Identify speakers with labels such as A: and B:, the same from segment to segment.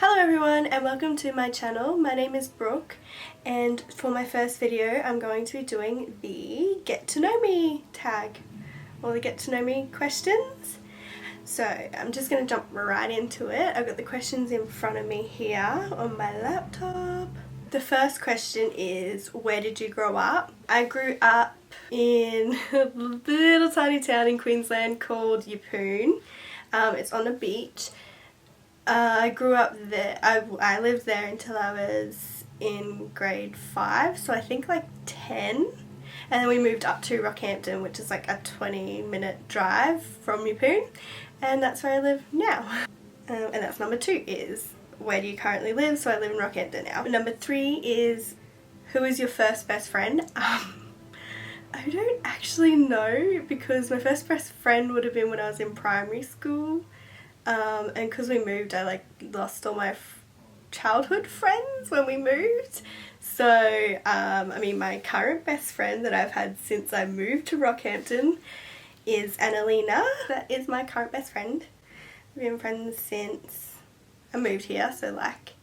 A: Hello everyone and welcome to my channel. My name is Brooke and for my first video I'm going to be doing the get to know me tag or the get to know me questions. So I'm just going to jump right into it. I've got the questions in front of me here on my laptop. The first question is, where did you grow up? I grew up in a little tiny town in Queensland called Yeppoon. It's on a beach. I grew up there. I lived there until I was in grade 5, so I think like 10. And then we moved up to Rockhampton, which is like a 20-minute drive from Yeppoon, and that's where I live now. And that's number 2 is, where do you currently live? So I live in Rockhampton now. Number 3 is, who is your first best friend? I don't actually know, because my first best friend would have been when I was in primary school. And because we moved, I like lost all my childhood friends when we moved. So, I mean, my current best friend that I've had since I moved to Rockhampton is Annalena. That is my current best friend. We've been friends since I moved here, so like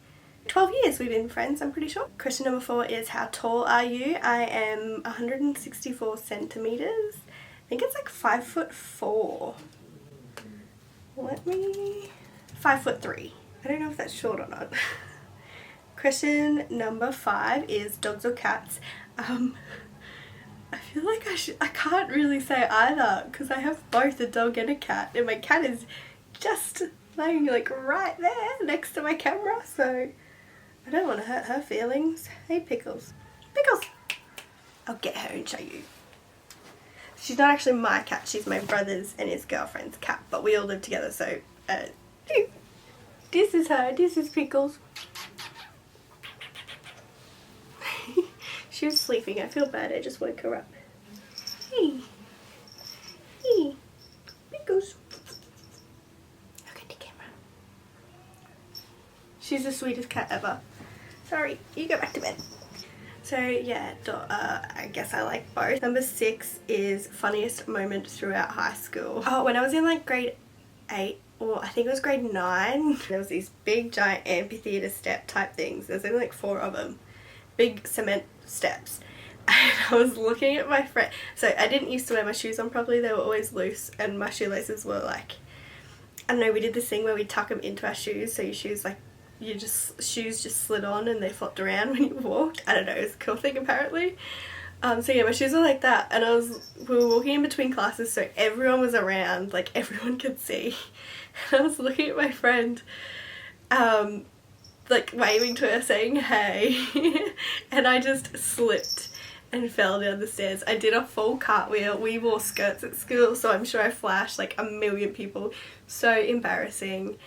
A: 12 years we've been friends, I'm pretty sure. Question number 4 is, how tall are you? I am 164 centimetres. I think it's like 5'4". Let me... 5'3". I don't know if that's short or not. Question number 5 is, dogs or cats? I feel like I can't really say either, because I have both a dog and a cat, and my cat is just laying like right there next to my camera, so I don't want to hurt her feelings. Hey Pickles. Pickles! I'll get her and show you. She's not actually my cat, she's my brother's and his girlfriend's cat, but we all live together, so this is her, this is Pickles. She was sleeping, I feel bad, I just woke her up. Hey, hey, Pickles. Look at the camera. She's the sweetest cat ever. Sorry, you go back to bed. So yeah, I guess I like both. Number 6 is, funniest moment throughout high school. Oh, when I was in like grade 8, or I think it was grade 9, there was these big giant amphitheatre step type things. There's only like 4 of them. Big cement steps. And I was looking at my friend. So I didn't used to wear my shoes on properly. They were always loose and my shoelaces were like, I don't know, we did this thing where we tuck them into our shoes, so your shoes like, shoes just slid on and they flopped around when you walked. I don't know, it's a cool thing apparently. So yeah, my shoes were like that, and we were walking in between classes, so everyone was around, like everyone could see. And I was looking at my friend, like waving to her saying hey, and I just slipped and fell down the stairs. I did a full cartwheel. We wore skirts at school, so I'm sure I flashed like a million people. So embarrassing.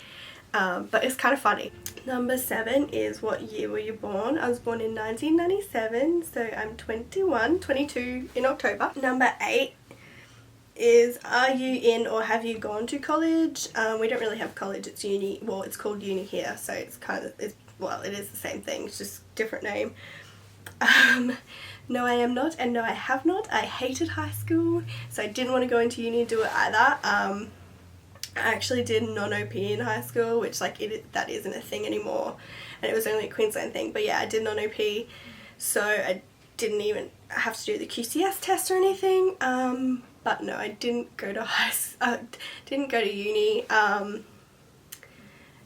A: But it's kind of funny. Number 7 is, what year were you born? I was born in 1997, so I'm 22 in October. Number 8 is, are you in or have you gone to college? We don't really have college, it's uni. Well, it's called uni here, so it's kind of, well, it is the same thing, it's just a different name. No, I am not, and no, I have not. I hated high school, so I didn't want to go into uni and do it either. I actually did non-OP in high school, which like that isn't a thing anymore, and it was only a Queensland thing, but yeah, I did non-OP, so I didn't even have to do the QCS test or anything. But no, I didn't go to didn't go to uni, and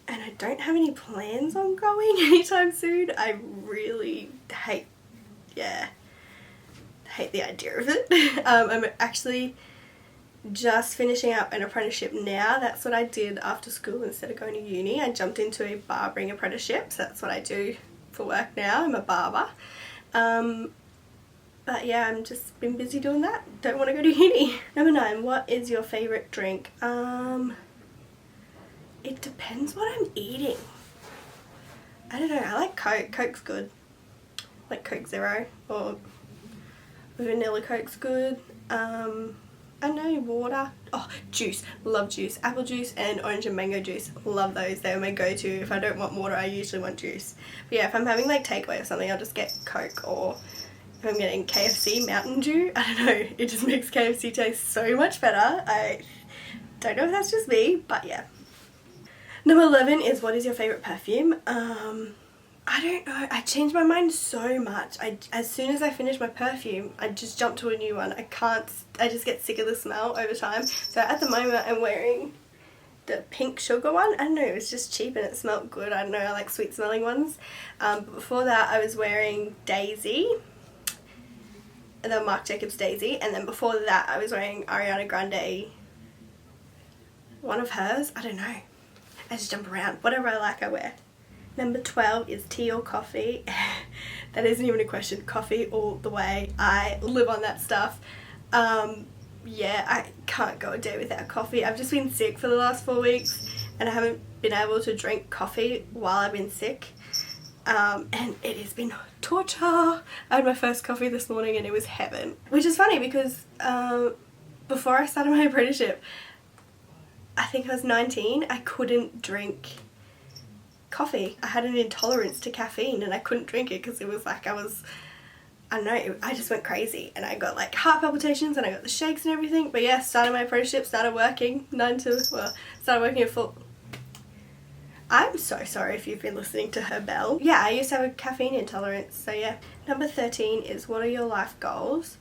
A: I don't have any plans on going anytime soon. I really hate the idea of it. I'm actually just finishing up an apprenticeship now. That's what I did after school instead of going to uni. I jumped into a barbering apprenticeship, so that's what I do for work now. I'm a barber. But yeah, I'm just been busy doing that. Don't want to go to uni. Number 9, what is your favourite drink? It depends what I'm eating. I don't know, I like Coke. Coke's good. Like Coke Zero or vanilla Coke's good. I know, water. Oh, juice. Love juice. Apple juice and orange and mango juice. Love those. They're my go-to. If I don't want water, I usually want juice. But yeah, if I'm having like takeaway or something, I'll just get Coke, or if I'm getting KFC Mountain Dew, I don't know, it just makes KFC taste so much better. I don't know if that's just me, but yeah. Number 11 is what is your favourite perfume? I don't know. I changed my mind so much. As soon as I finish my perfume, I just jump to a new one. I just get sick of the smell over time. So at the moment I'm wearing the pink sugar one. I don't know, it was just cheap and it smelled good. I don't know, I like sweet smelling ones. But before that I was wearing Daisy, the Marc Jacobs Daisy, and then before that I was wearing Ariana Grande, one of hers. I don't know. I just jump around. Whatever I like I wear. Number 12 is tea or coffee. That isn't even a question. Coffee all the way. I live on that stuff. Yeah, I can't go a day without coffee. I've just been sick for the last 4 weeks and I haven't been able to drink coffee while I've been sick. And it has been torture. I had my first coffee this morning and it was heaven. Which is funny because before I started my apprenticeship, I think I was 19, I couldn't drink coffee. I had an intolerance to caffeine and I couldn't drink it because it was like I don't know, I just went crazy and I got like heart palpitations and I got the shakes and everything. But yeah, started my apprenticeship, started working started working at full. I'm so sorry if you've been listening to her bell. Yeah, I used to have a caffeine intolerance, so yeah. Number 13 is what are your life goals?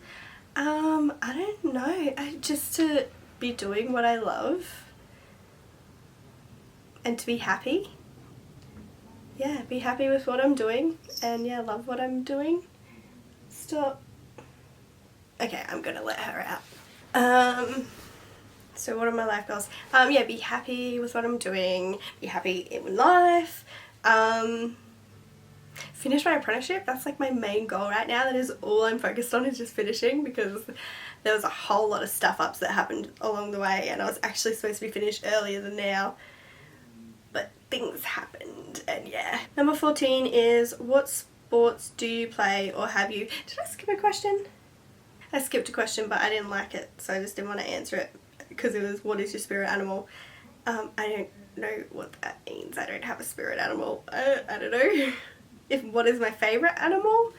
A: I don't know, just to be doing what I love and to be happy. Yeah, be happy with what I'm doing and yeah, love what I'm doing. Stop. Okay, I'm gonna let her out. So what are my life goals? Yeah, be happy with what I'm doing, be happy in life, finish my apprenticeship. That's like my main goal right now. That is all I'm focused on, is just finishing, because there was a whole lot of stuff ups that happened along the way and I was actually supposed to be finished earlier than now, but things happened and yeah. Number 14 is what sports do you play or have you... Did I skip a question? I skipped a question but I didn't like it, so I just didn't want to answer it because it was what is your spirit animal. I don't know what that means. I don't have a spirit animal. I don't know. What is my favourite animal?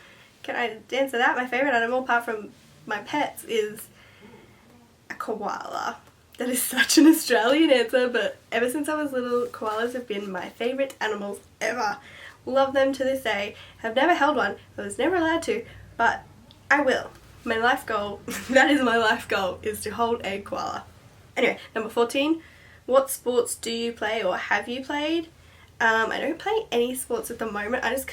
A: Can I answer that? My favourite animal apart from my pets is a koala. That is such an Australian answer, but ever since I was little, koalas have been my favourite animals ever. Love them to this day. Have never held one. I was never allowed to, but I will. My life goal, that is my life goal, is to hold a koala. Anyway, number 14, what sports do you play or have you played? I don't play any sports at the moment. I just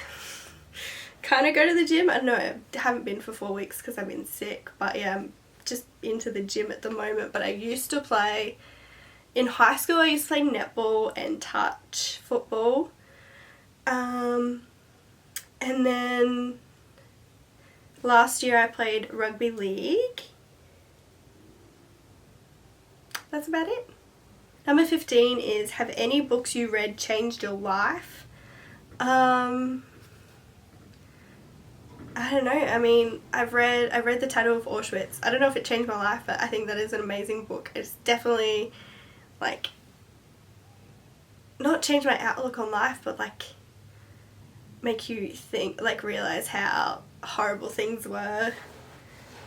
A: kind of go to the gym. I don't know, I haven't been for 4 weeks because I've been sick, but yeah, I'm just into the gym at the moment. But I used to play, in high school I used to play netball and touch football. And then last year I played rugby league. That's about it. Number 15 is have any books you read changed your life? I don't know. I mean, I read The Tattoo of Auschwitz. I don't know if it changed my life, but I think that is an amazing book. It's definitely like not changed my outlook on life, but like make you think, like realize how horrible things were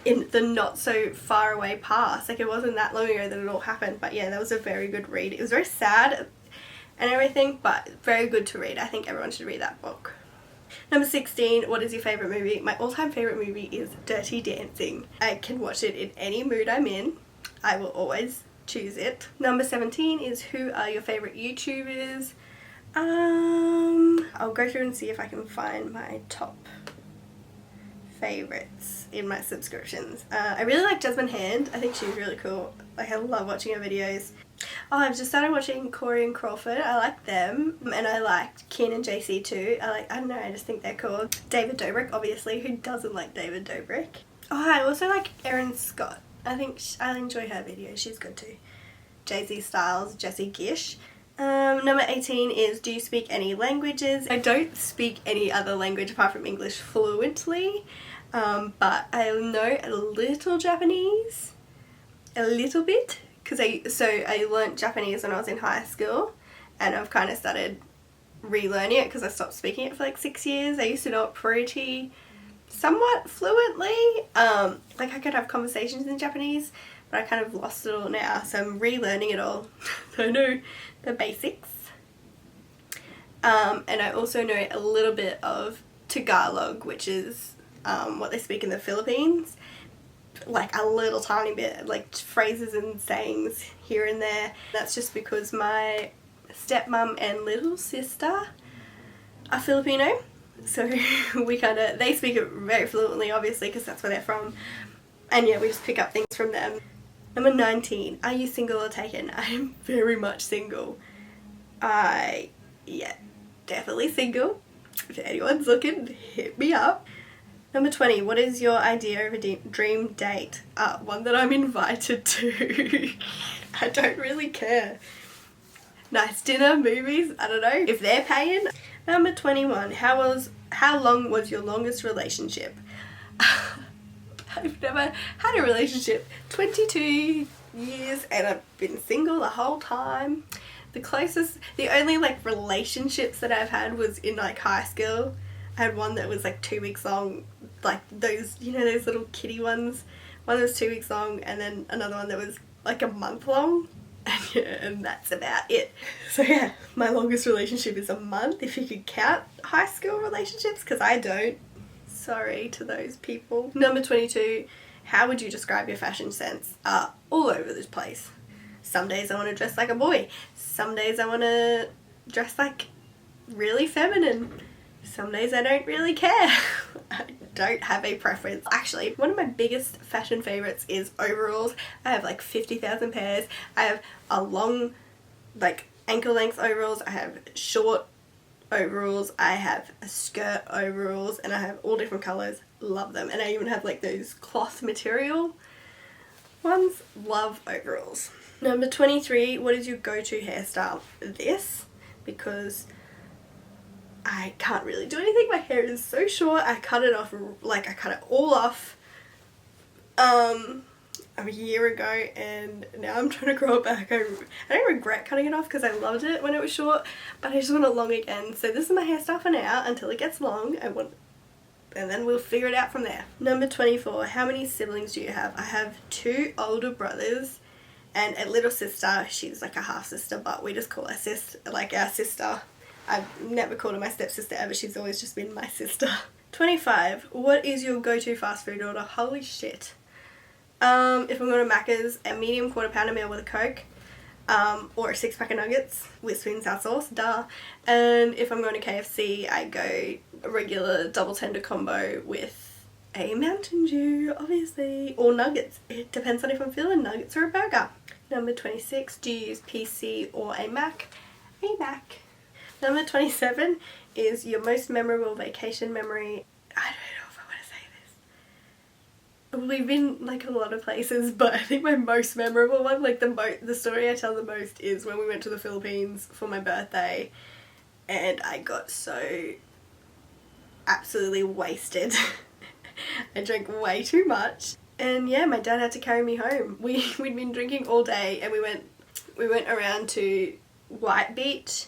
A: in the not so far away past. Like it wasn't that long ago that it all happened. But yeah, that was a very good read. It was very sad and everything, but very good to read. I think everyone should read that book. Number 16, what is your favourite movie? My all-time favourite movie is Dirty Dancing. I can watch it in any mood I'm in. I will always choose it. Number 17 is who are your favourite YouTubers? I'll go through and see if I can find my top favourites in my subscriptions. I really like Jasmine Hand. I think she's really cool. Like I love watching her videos. Oh, I've just started watching Corey and Crawford. I like them. And I liked Ken and JC too. I don't know, I just think they're cool. David Dobrik, obviously. Who doesn't like David Dobrik? Oh, I also like Erin Scott. I think I enjoy her videos. She's good too. JZ Styles, Jessie Gish. Number 18 is do you speak any languages? I don't speak any other language apart from English fluently, but I know a little Japanese, a little bit, because I learnt Japanese when I was in high school and I've kind of started relearning it because I stopped speaking it for like 6 years. I used to know it pretty somewhat fluently, like I could have conversations in Japanese, but I kind of lost it all now, so I'm relearning it all. So I know the basics. and I also know a little bit of Tagalog, which is what they speak in the Philippines. Like a little tiny bit, like phrases and sayings here and there. That's just because my stepmom and little sister are Filipino, so we they speak it very fluently, obviously, because that's where they're from, and yeah, we just pick up things from them. Number 19, are you single or taken? I am very much single. Yeah, definitely single. If anyone's looking, hit me up. Number 20, what is your idea of a dream date? One that I'm invited to. I don't really care. Nice dinner, movies, I don't know, if they're paying. Number 21, how long was your longest relationship? I've never had a relationship. 22 years and I've been single the whole time. The only like relationships that I've had was in like high school. I had one that was like 2 weeks long, like those, you know, those little kitty ones. One that was 2 weeks long, and then another one that was like a month long. And yeah, and that's about it. So yeah, my longest relationship is a month, if you could count high school relationships, because I don't. Sorry to those people. Number 22, how would you describe your fashion sense? All over this place. Some days I want to dress like a boy. Some days I want to dress like really feminine. Some days I don't really care. I don't have a preference. Actually, one of my biggest fashion favorites is overalls. I have like 50,000 pairs. I have a long, like ankle length overalls. I have short overalls. I have a skirt overalls, and I have all different colours. Love them. And I even have like those cloth material ones. Love overalls. Number 23, what is your go-to hairstyle? This, because I can't really do anything. My hair is so short. I cut it off, like I cut it all off a year ago, and now I'm trying to grow it back. I don't regret cutting it off because I loved it when it was short, but I just want it long again. So this is my hairstyle for now until it gets long, and then we'll figure it out from there. Number 24, how many siblings do you have? I have 2 older brothers and a little sister. She's like a half sister, but we just call her our sister. I've never called her my stepsister ever. She's always just been my sister. 25. What is your go-to fast food order? Holy shit. If I'm going to Macca's, a medium quarter pounder meal with a Coke, or a 6-pack of nuggets with sweet and sour sauce, duh. And if I'm going to KFC, I go a regular double tender combo with a Mountain Dew, obviously, or nuggets. It depends on if I'm feeling nuggets or a burger. Number 26. Do you use PC or a Mac? A Mac. Number 27 is your most memorable vacation memory. I don't know if I want to say this. We've been like a lot of places, but I think my most memorable one, like the story I tell the most, is when we went to the Philippines for my birthday and I got so absolutely wasted. I drank way too much, and yeah, my dad had to carry me home. We'd been drinking all day, and we went around to White Beach,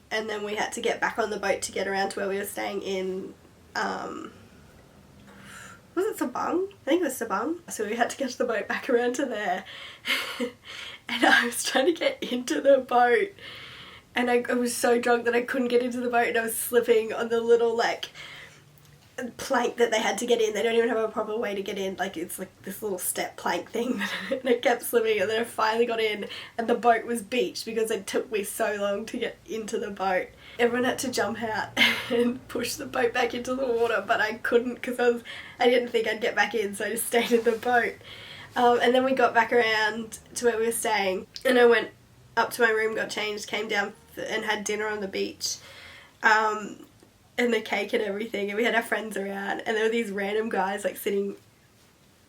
A: and then we had to get back on the boat to get around to where we were staying in, was it Sabang? I think it was Sabang. So we had to get the boat back around to there. And I was trying to get into the boat, and I was so drunk that I couldn't get into the boat, and I was slipping on the little like plank that they had to get in. They don't even have a proper way to get in, like it's like this little step plank thing. And I kept slipping, and then I finally got in, and the boat was beached because it took me so long to get into the boat. Everyone had to jump out and push the boat back into the water, but I couldn't because I didn't think I'd get back in, so I just stayed in the boat. And then we got back around to where we were staying, and I went up to my room, got changed, came down and had dinner on the beach. And the cake and everything, and we had our friends around, and there were these random guys like sitting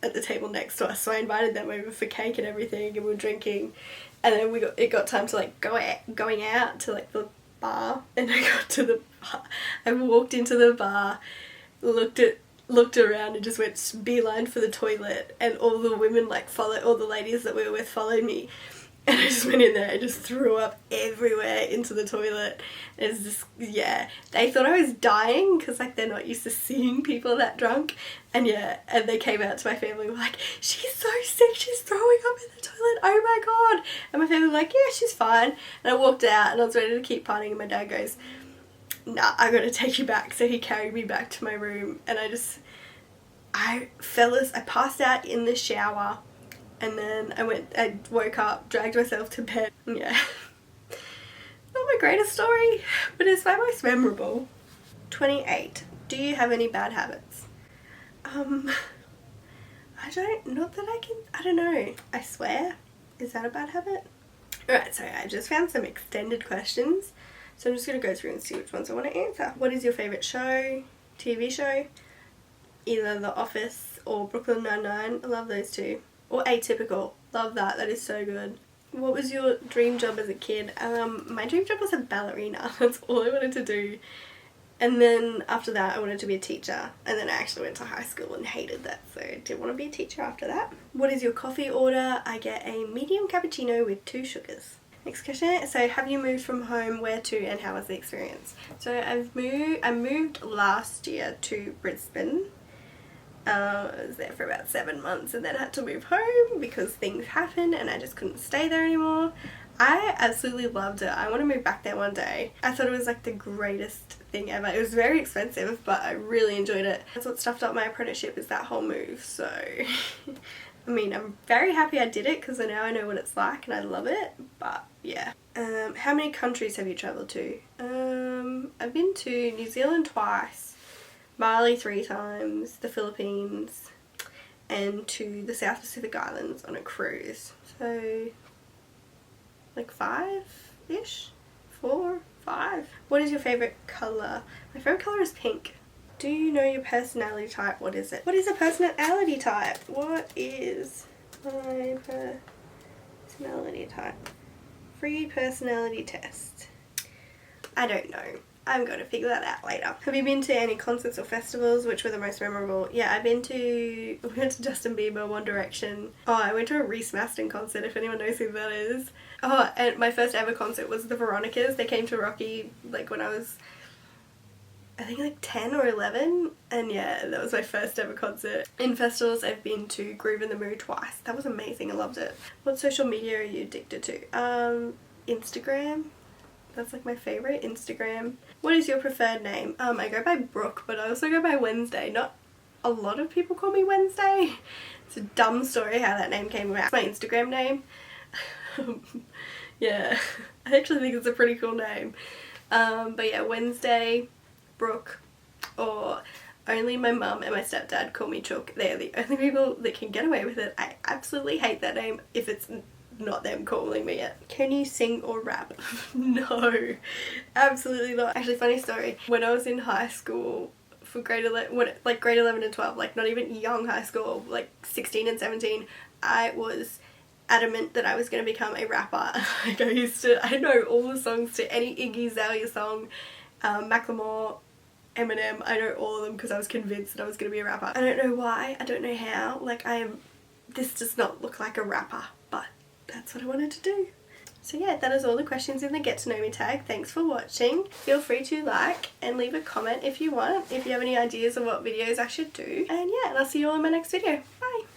A: at the table next to us, so I invited them over for cake and everything, and we were drinking, and then it got time to like going out to like the bar, and I got to the bar, I walked into the bar, looked around and just went beeline for the toilet, and all the women like all the ladies that we were with followed me. And I just went in there and just threw up everywhere into the toilet. It's just, yeah, they thought I was dying because like they're not used to seeing people that drunk. And yeah, and they came out to my family and were like, she's so sick, she's throwing up in the toilet, oh my god. And my family were like, yeah, she's fine. And I walked out and I was ready to keep partying, and my dad goes, nah, I gotta take you back. So he carried me back to my room, and I passed out in the shower. And then I woke up, dragged myself to bed. Yeah. Not my greatest story, but it's my most memorable. 28. Do you have any bad habits? I don't know. I swear. Is that a bad habit? Alright, so I just found some extended questions. So I'm just going to go through and see which ones I want to answer. What is your favourite show? TV show? Either The Office or Brooklyn Nine-Nine. I love those two. Or Atypical. Love that. That is so good. What was your dream job as a kid? My dream job was a ballerina. That's all I wanted to do. And then after that I wanted to be a teacher. And then I actually went to high school and hated that. So I didn't want to be a teacher after that. What is your coffee order? I get a medium cappuccino with 2 sugars. Next question. So have you moved from home? Where to, and how was the experience? So I moved last year to Brisbane. I was there for about 7 months and then had to move home because things happened and I just couldn't stay there anymore. I absolutely loved it. I want to move back there one day. I thought it was like the greatest thing ever. It was very expensive, but I really enjoyed it. That's what stuffed up my apprenticeship, is that whole move. So I mean, I'm very happy I did it because now I know what it's like and I love it. But yeah. How many countries have you travelled to? I've been to New Zealand twice, Bali 3 times, the Philippines, and to the South Pacific Islands on a cruise. So like 5-ish? 4, 5. What is your favourite colour? My favourite colour is pink. Do you know your personality type? What is it? What is a personality type? What is my personality type? Free personality test. I don't know. I'm going to figure that out later. Have you been to any concerts or festivals? Which were the most memorable? Yeah, we went to Justin Bieber, One Direction. Oh, I went to a Reese Maston concert, if anyone knows who that is. Oh, and my first ever concert was the Veronicas. They came to Rocky like when I was, I think like 10 or 11. And yeah, that was my first ever concert. In festivals, I've been to Groove in the Mood twice. That was amazing. I loved it. What social media are you addicted to? Instagram. That's like my favourite, Instagram. What is your preferred name? I go by Brooke, but I also go by Wednesday. Not a lot of people call me Wednesday. It's a dumb story how that name came about. It's my Instagram name. Yeah, I actually think it's a pretty cool name. But yeah, Wednesday, Brooke, or only my mum and my stepdad call me Chook. They're the only people that can get away with it. I absolutely hate that name if it's not them calling me it. Can you sing or rap? No, absolutely not. Actually, funny story. When I was in high school for grade 11, like grade 11 and 12, like not even young high school, like 16 and 17, I was adamant that I was going to become a rapper. Like I know all the songs to any Iggy Azalea song, Macklemore, Eminem. I know all of them because I was convinced that I was going to be a rapper. I don't know why, I don't know how, like this does not look like a rapper, but that's what I wanted to do. So yeah, that is all the questions in the Get to Know Me tag. Thanks for watching. Feel free to like and leave a comment if you want, if you have any ideas of what videos I should do. And yeah, and I'll see you all in my next video.